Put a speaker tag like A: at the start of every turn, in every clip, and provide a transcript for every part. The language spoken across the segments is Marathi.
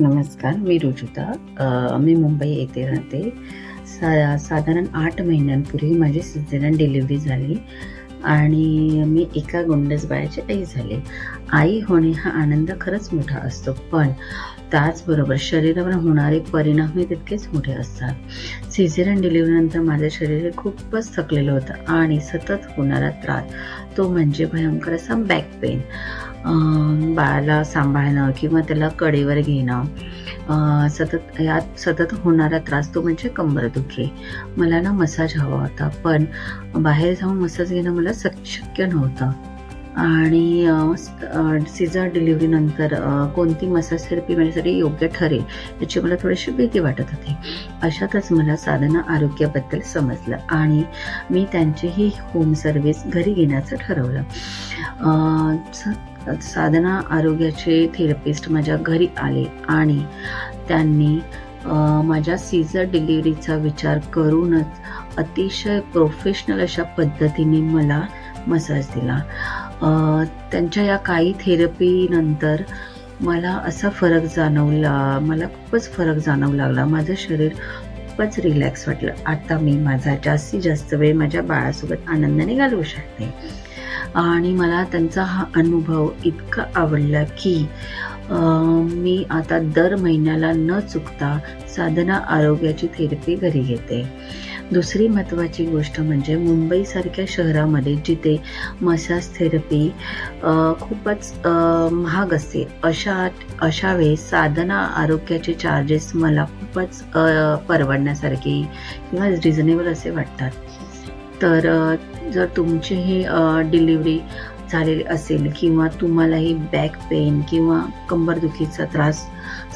A: नमस्कार, मी रुजुता. मी मुंबई येथे राहते. साधारण 8 महिन्यांपूर्वी माझी सिझेरियन डिलिव्हरी झाली आणि मी एका गोंडस बाळाची आई झाले. आई होणे हा आनंद खरंच मोठा असतो, पण त्याचबरोबर शरीरावर होणारे परिणामही तितकेच मोठे असतात. सिझेरियन डिलिव्हरीनंतर माझं शरीर खूपच थकलेलं होतं आणि सतत होणारा त्रास तो म्हणजे भयंकर असा बॅक पेन. बाळाला सांभाळणं किंवा त्याला कडेवर घेणं, सतत होणारा त्रास तो म्हणजे कंबरदुखी. मला ना मसाज हवा होता, पण बाहेर जाऊन मसाज घेणं मला शक्य नव्हतं आणि सिझर डिलिव्हरीनंतर कोणती मसाज थेरपी माझ्यासाठी योग्य ठरेल याची मला थोडीशी भीती वाटत होती. अशातच मला साधना आरोग्याबद्दल समजलं आणि मी त्यांचीही होम सर्व्हिस घरी घेण्याचं ठरवलं. साधना आरोग्याचे थेरपिस्ट माझ्या घरी आले आणि त्यांनी माझ्या सिझर डिलिव्हरीचा विचार करूनच अतिशय प्रोफेशनल अशा पद्धतीने मला मसाज दिला. त्यांच्या या काही थेरपीनंतर मला असा फरक जाणवला, मला खूपच फरक जाणवू लागला. माझं शरीर खूपच रिलॅक्स वाटलं. आता मी माझा जास्तीत जास्त वेळ माझ्या बाळासोबत आनंदाने घालवू शकते आणि मला त्यांचा हा अनुभव इतका आवडला की मी आता दर महिन्याला न चुकता साधना आरोग्याची थेरपी घरी घेते. दुसरी महत्त्वाची गोष्ट म्हणजे मुंबईसारख्या शहरामध्ये जिथे मसाज थेरपी खूपच महाग असते, अशा वेळेस साधना आरोग्याचे चार्जेस मला खूपच परवडण्यासारखे किंवा रिझनेबल असे वाटतात. तर जर तुमची ही डिलिव्हरी झालेली असेल किंवा तुम्हालाही बॅक पेन किंवा कंबरदुखीचा त्रास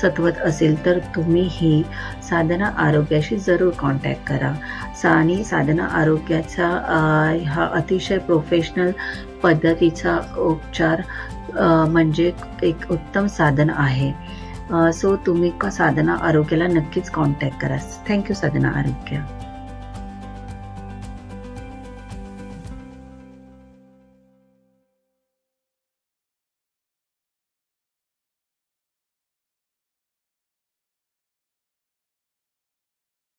A: सतवत असेल तर तुम्ही ही साधना आरोग्याशी जरूर कॉन्टॅक्ट करा. आणि साधना आरोग्याचा हा अतिशय प्रोफेशनल पद्धतीचा उपचार म्हणजे एक उत्तम साधन आहे. सो तुम्ही साधना आरोग्याला नक्कीच कॉन्टॅक्ट करा. थँक्यू साधना आरोग्य.